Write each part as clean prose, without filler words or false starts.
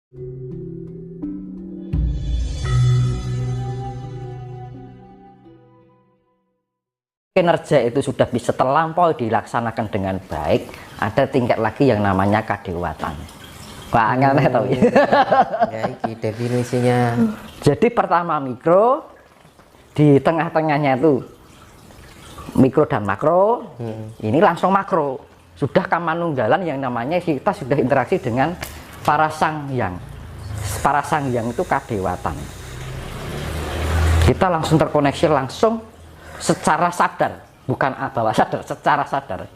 Kinerja itu sudah bisa terlampau dilaksanakan dengan baik, ada tingkat lagi yang namanya kadewatan. Wah, aneh tau ya. Ya, ini definisinya. Jadi pertama mikro, di tengah-tengahnya itu mikro dan makro, ini langsung makro. Sudah kamanunggalan yang namanya kita sudah interaksi dengan para sangyang. Para sangyang itu kadewatan. Kita langsung terkoneksi langsung secara sadar, bukan bawah sadar, secara sadar.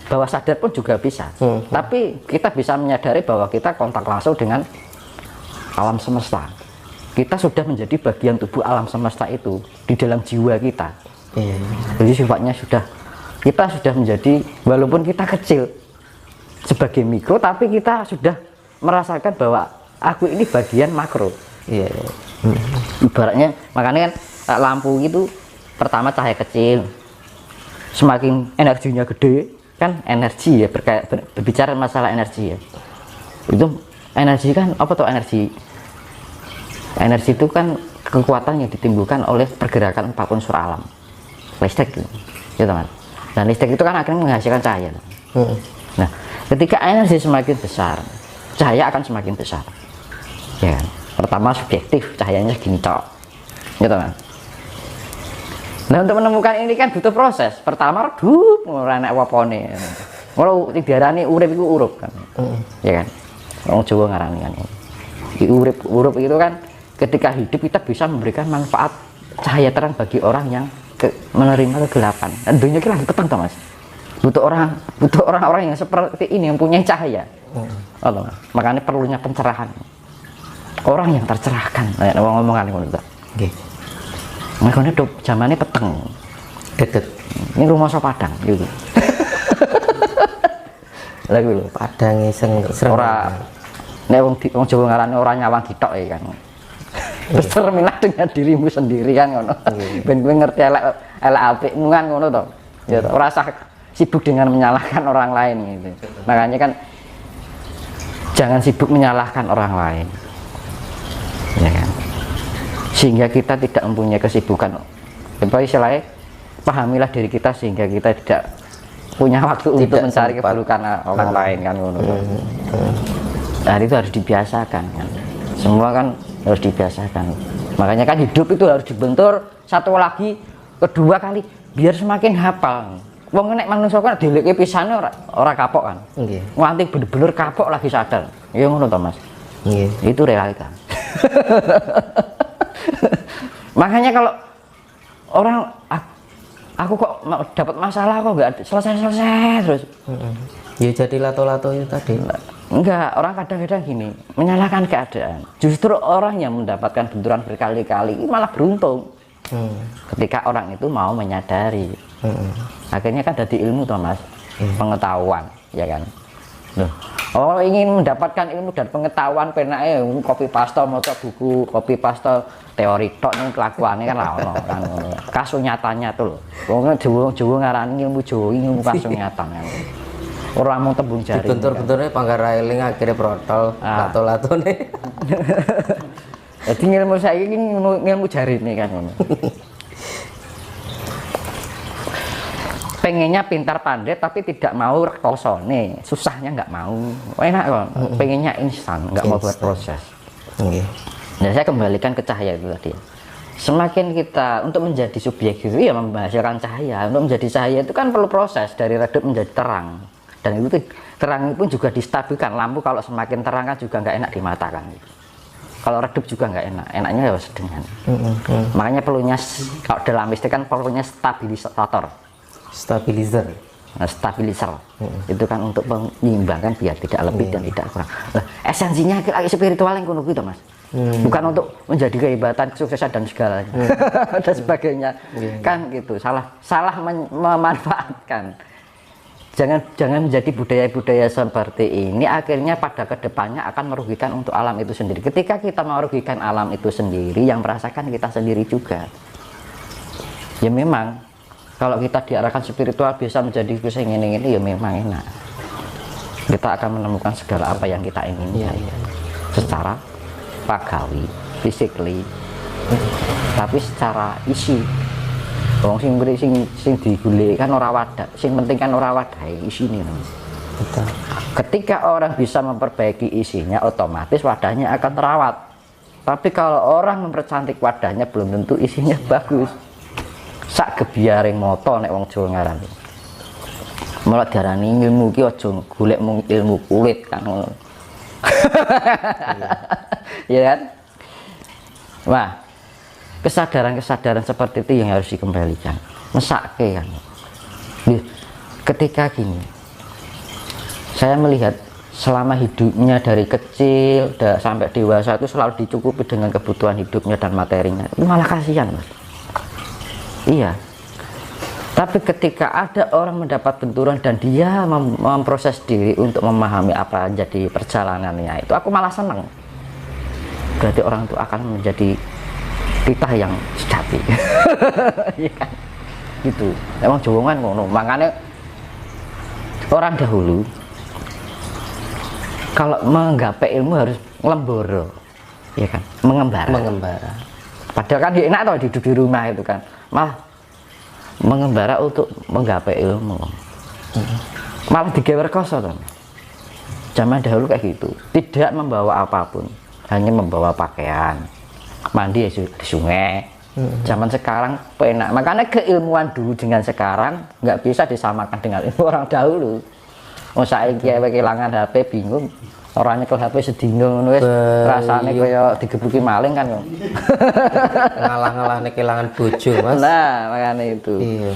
Bawah sadar pun juga bisa, tapi kita bisa menyadari bahwa kita kontak langsung dengan alam semesta. Kita sudah menjadi bagian tubuh alam semesta itu di dalam jiwa kita. Jadi sifatnya kita sudah menjadi, walaupun kita kecil sebagai mikro, tapi kita sudah merasakan bahwa aku ini bagian makro. Ibaratnya, makanya kan lampu itu pertama cahaya kecil, semakin energinya gede, kan energi ya, berbicara masalah energi ya, itu energi kan apa tuh energi itu kan kekuatan yang ditimbulkan oleh pergerakan 4 unsur alam, listrik gitu, ya teman. Dan listrik itu kan akhirnya menghasilkan cahaya. Nah, ketika energi semakin besar, cahaya akan semakin besar, ya kan? Pertama subjektif, cahayanya segini cok, ya teman. Nah, untuk menemukan ini kan butuh proses. Pertama redup ora enak apa-apane. Kalau diarani urip iku urup kan. Ya kan. Wong Jawa ngarani kan. Urip itu kan ketika hidup kita bisa memberikan manfaat cahaya terang bagi orang yang menerima kegelapan. Dan dunia kita lagi petang toh, Mas. Butuh orang-orang yang seperti ini yang punya cahaya. Allah. Makanya perlunya pencerahan. Orang yang tercerahkan. Nek ngomong-ngomongan ngono to. Nggih. Makanya zamannya peteng deket ini rumah so Padang gitu. Lagi lho Padang iseng ora nek wong Jawa ngarani ora nyawang ditok ya kan. Bercerminlah dengan dirimu sendiri kan ngono. Ben kowe ngerti elek apikmu kan ngono to. Ya ora usah sibuk dengan menyalahkan orang lain gitu. Makanya kan jangan sibuk menyalahkan orang lain. Ya kan. Sehingga kita tidak mempunyai kesibukan. Apa istilahnya, pahamilah diri kita sehingga kita tidak punya waktu untuk mencari keburukan orang lain kan. Nah, itu harus dibiasakan kan. Semua kan harus dibiasakan. Makanya kan hidup itu harus dibentur satu lagi, kedua kali biar semakin hafal. Wong nek manungsa kan dileke pisane ora kapok kan. Nggih. Nganti bener-bener kapok lagi sadar. Ya ngono to, Mas. Nggih. Itu realita. Makanya kalau orang aku kok dapat masalah kok nggak selesai terus, ya jadi lato-lato itu tadi. Enggak, orang kadang-kadang gini menyalahkan keadaan. Justru orang yang mendapatkan benturan berkali-kali malah beruntung ketika orang itu mau menyadari. Akhirnya kan jadi ilmu toh, Mas, pengetahuan, ya kan. Loh, oh ingin mendapatkan ilmu dan pengetahuan penake copy paste maca buku, copy paste teori tok ning kelakuane kan ra ono kan ngono. Kasunyatanya tuh lho. Wong Jawa ngarani ilmu Jawa ilmu kasunyatan kan. Ora mung tembung jari. Bentur-benturnya Panggara eling akhirnya protol lato-latone. Jadi ilmu saiki ilmu jarine kan ngono. Pengennya pintar pandai tapi tidak mau rekoso nih, susahnya nggak mau, enak kok, pengennya instan, nggak mau buat proses. Nah, saya kembalikan ke cahaya itu tadi. Semakin kita untuk menjadi subjek itu ya menghasilkan cahaya. Untuk menjadi cahaya itu kan perlu proses dari redup menjadi terang. Dan itu terang pun juga distabilkan. Lampu kalau semakin terang kan juga nggak enak di mata kan. Kalau redup juga nggak enak, enaknya ya sedengan. Makanya perlunya kalau dalam listrik kan perlunya stabilizer. Nah, stabilizer itu kan untuk menyeimbangkan biar tidak lebih dan tidak kurang. Nah, esensinya spiritual yang kuno gitu, Mas. Bukan untuk menjadi kehebatan, kesuksesan dan segalanya dan sebagainya. Kan gitu, salah memanfaatkan. Jangan menjadi budaya-budaya seperti ini, akhirnya pada kedepannya akan merugikan untuk alam itu sendiri. Ketika kita merugikan alam itu sendiri, yang merasakan kita sendiri juga. Ya memang kalau kita diarahkan spiritual bisa menjadi pusing ini ya memang enak. Kita akan menemukan segala apa yang kita inginkan. secara pagawi, physically, tapi secara isi. Wong sing digoleki kan ora wadah, sing penting kan ora wadahe isine. Betul. Ketika orang bisa memperbaiki isinya, otomatis wadahnya akan terawat. Tapi kalau orang mempercantik wadahnya, belum tentu isinya bagus. Sak gebiaring moto nek wong Jawa ngarani. Mula diarani ilmu ki aja golek mung ilmu kulit kan ngono. Iya kan? Wah, kesadaran-kesadaran seperti itu yang harus dikembalikan. Mesake kan. Ketika gini, saya melihat selama hidupnya dari kecil sampai dewasa itu selalu dicukupi dengan kebutuhan hidupnya dan materinya. Itu malah kasihan, Mas. Iya. Tapi ketika ada orang mendapat benturan dan dia memproses diri untuk memahami apa jadi perjalanannya, itu aku malah senang. Berarti orang itu akan menjadi kita yang sejati. Iya kan? Gitu. Emang Jawa kan ngono. Makanya orang dahulu kalau menggapai ilmu harus lemboro, ya kan? Mengembara. Padahal kan enak toh hidup di rumah itu kan. Malah mengembara untuk menggapai ilmu. Malah digawe rekoso toh. Zaman dahulu kayak gitu. Tidak membawa apapun, hanya membawa pakaian. Mandi ya di sungai. Zaman sekarang penak. Makanya keilmuan dulu dengan sekarang nggak bisa disamakan dengan ilmu orang dahulu. Oh saiki kehilangan HP bingung. Orangnya ke HP sedino ngono wis rasane kaya digebuki maling kan. Ngalah-ngalahne kehilangan bojo, Mas. Nah, makanya itu. Iya.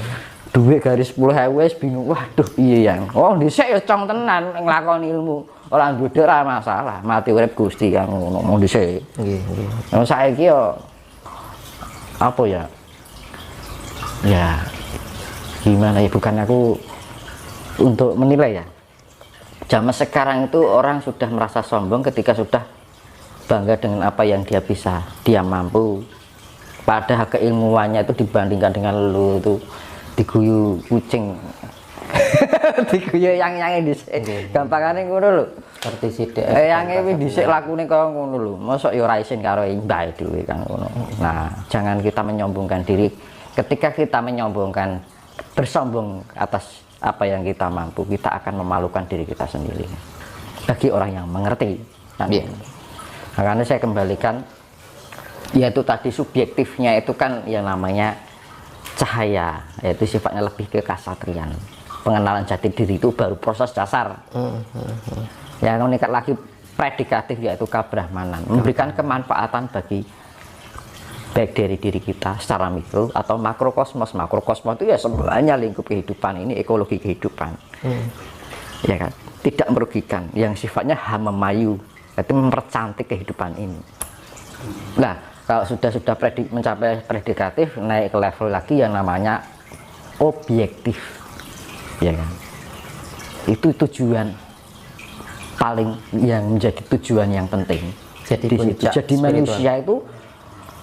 Duit garis 10.000 wis bingung. Waduh, iya yang. Oh, dhisik ya cong tenan nglakoni ilmu. Ora duwe ora masalah, mati urip Gusti kan ngono mong dhisik. Nggih, nggih. Nah, saiki yo apa ya? Ya gimana ya, bukan aku untuk menilai ya. Zaman sekarang itu orang sudah merasa sombong ketika sudah bangga dengan apa yang dia bisa, dia mampu. Padahal keilmuannya itu dibandingkan dengan lu itu diguyu kucing. Diguyu yang dhisik. Gampangane ngono lho. Seperti sithik. Yang iki dhisik lakune kaya ngono lho. Mosok ya ora isin karo mbah dhewe kan ngono. Nah, jangan kita menyombongkan diri. Ketika kita menyombongkan, bersombong atas apa yang kita mampu, kita akan memalukan diri kita sendiri bagi orang yang mengerti kan? Yeah. Makanya saya kembalikan, yaitu tadi subjektifnya itu kan yang namanya cahaya, yaitu sifatnya lebih ke kasatrian. Pengenalan jati diri itu baru proses dasar. Yang meningkat lagi predikatif, yaitu kebrahmanan, memberikan kemanfaatan bagi baik dari diri kita secara mikro atau makrokosmos. Makrokosmos itu ya semuanya lingkup kehidupan ini, ekologi kehidupan. Ya kan, tidak merugikan, yang sifatnya hamemayu, itu mempercantik kehidupan ini. Nah, kalau sudah mencapai predikatif, naik ke level lagi yang namanya objektif, ya kan. Itu tujuan paling yang menjadi tujuan yang penting. Jadi manusia itu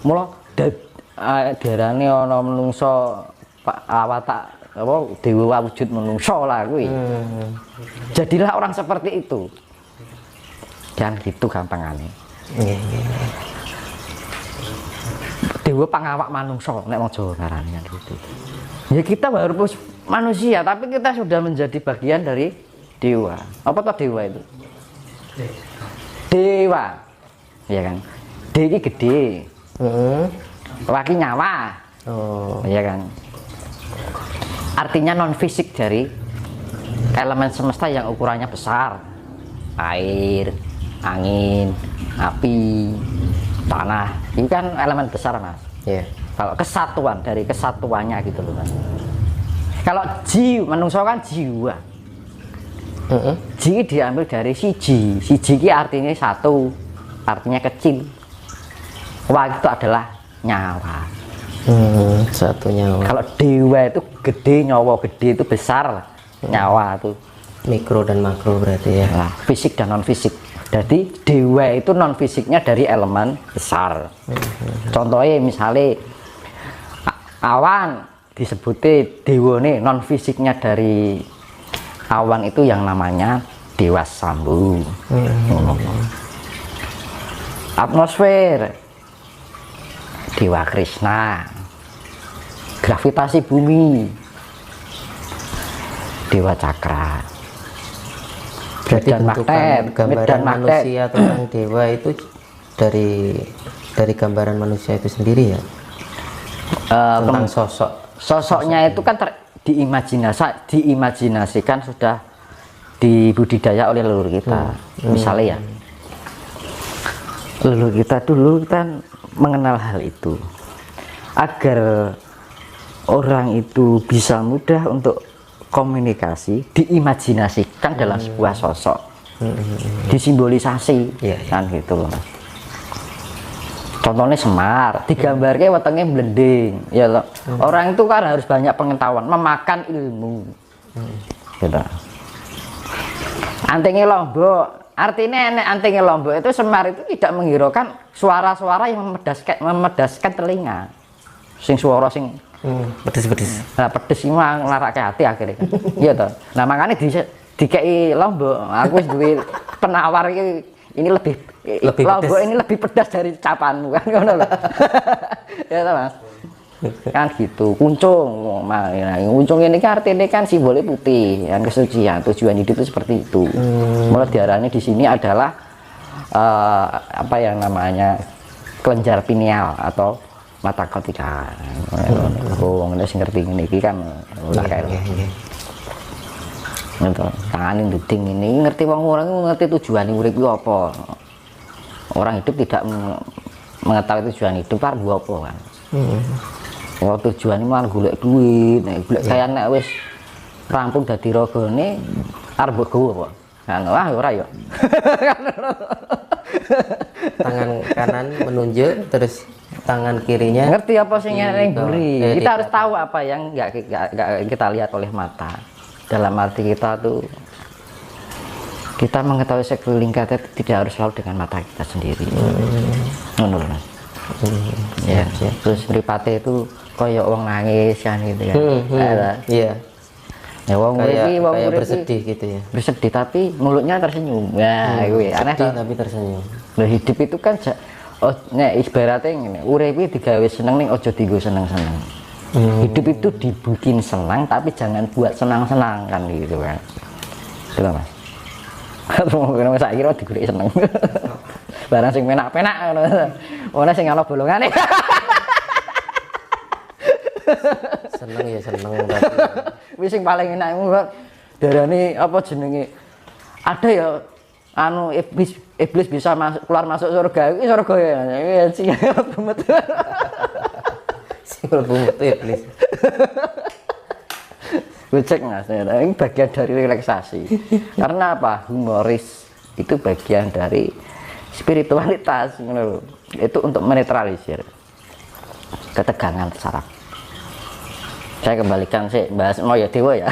mula diarani ana menungso awata apa dewa wujud menungso lah kuwi. Jadilah orang seperti itu. Dan gitu gampangane. Dewa pangawak manungso nek wong Jawa ngarani gitu. Ya kita baru manusia tapi kita sudah menjadi bagian dari dewa. Apa toh dewa itu? Dewa. Ya kan. D iki gede. Laki nyawa. Oh, iya kan. Artinya non fisik dari elemen semesta yang ukurannya besar. Air, angin, api, tanah. Itu kan elemen besar, Mas. Yeah. Kalau kesatuan, dari kesatuannya gitu loh, Mas. Kalau jiwa, manusia kan jiwa. Ji diambil dari siji. Siji ini artinya satu, artinya kecil. Wah itu adalah nyawa. Satu nyawa. Kalau dewa itu gede, nyawa gede itu besar. Nyawa itu mikro dan makro berarti ya. Nah, fisik dan non fisik. Jadi dewa itu non fisiknya dari elemen besar. Contohnya misalnya awan disebutnya dewa nih, non fisiknya dari awan itu yang namanya Dewa Sambu. atmosfer, Dewa Krishna, gravitasi bumi, Dewa Cakra, Berarti medan bentukan magnet, gambaran medan magnet. manusia tentang dewa itu dari gambaran manusia itu sendiri ya, tentang sosok. Sosoknya itu kan diimajinasikan sudah dibudidaya oleh leluhur kita. Misalnya ya, leluhur kita dulu kan mengenal hal itu agar orang itu bisa mudah untuk komunikasi, diimajinasikan dalam sebuah sosok, disimbolisasi, kan gitu loh. Contohnya Semar, digambarnya wetenge blending, ya loh. Orang itu kan harus banyak pengetahuan, memakan ilmu, gitu. Antingnya Lombok, artinya antingnya Lombok itu Semar itu tidak menghiraukan suara-suara yang memedaskan telinga, sing suara sing Pedes-pedes. nah pedes ini mah nglarake hati akhirnya kan. Iya toh. Nah makanya dikei Lombok, aku wis duwe penawar ini lebih Lombok pedes. ini lebih pedas dari capanmu kan ngono lho. Ya toh Mas. Kan gitu. Kuncung, kuncung ini kan artinya kan simbolnya putih, yang kesucian, tujuan hidup itu seperti itu. Mulai diarani di sini adalah apa yang namanya kelenjar pineal atau mata kotika. Wong sing ngerti ngene iki kan ora kae. Ngono, tangane nduding ini ngerti wong orang ngerti tujuan urip ku apa. Orang hidup tidak mengetahui tujuan hidup kan gua apa kan. Oh tujuan ini malah golek duit, golek kaya nek wis rampung dadi ragane arep mbok gowo apa. Kan wah ora ya. Tangan kanan menunjuk, terus tangan kirinya Ngerti apa sih yang buri? Kita harus di- tahu apa yang nggak kita lihat oleh mata. Dalam arti kita tuh kita mengetahui sekeliling kita itu tidak harus selalu dengan mata kita sendiri. Ngono lho, Mas. Ya, terus mripate itu koyo wong nangis kan gitu kan. Iya. Ya wong Kayak urip wong kayak urip bersedih gitu ya. bersedih tapi mulutnya tersenyum. Nah, kuwi aneh Sedih toh. tapi tersenyum. Lah hidup itu kan nek ibaratnya ngene, urip iki digawe seneng ning aja dienggo seneng-seneng. Hidup itu dibikin senang tapi jangan buat senang-senang kan gitu kan. Gitu Mas. Kalau masa kira digolek seneng. Barang sing penak-penak ngono. Ono sing ana bolongane. Seneng ya seneng tapi Wis sing paling enak darani apa jenenge? Ada ya anu iblis bisa keluar masuk surga. Iki surga ya. Iya sing bemet. sing mlebu metu iblis. Cek Mas, ini bagian dari relaksasi. Karena apa? Humoris itu bagian dari spiritualitas, itu untuk menetralisir ketegangan saraf. Saya kembalikan sih bahas mau ya dewa ya.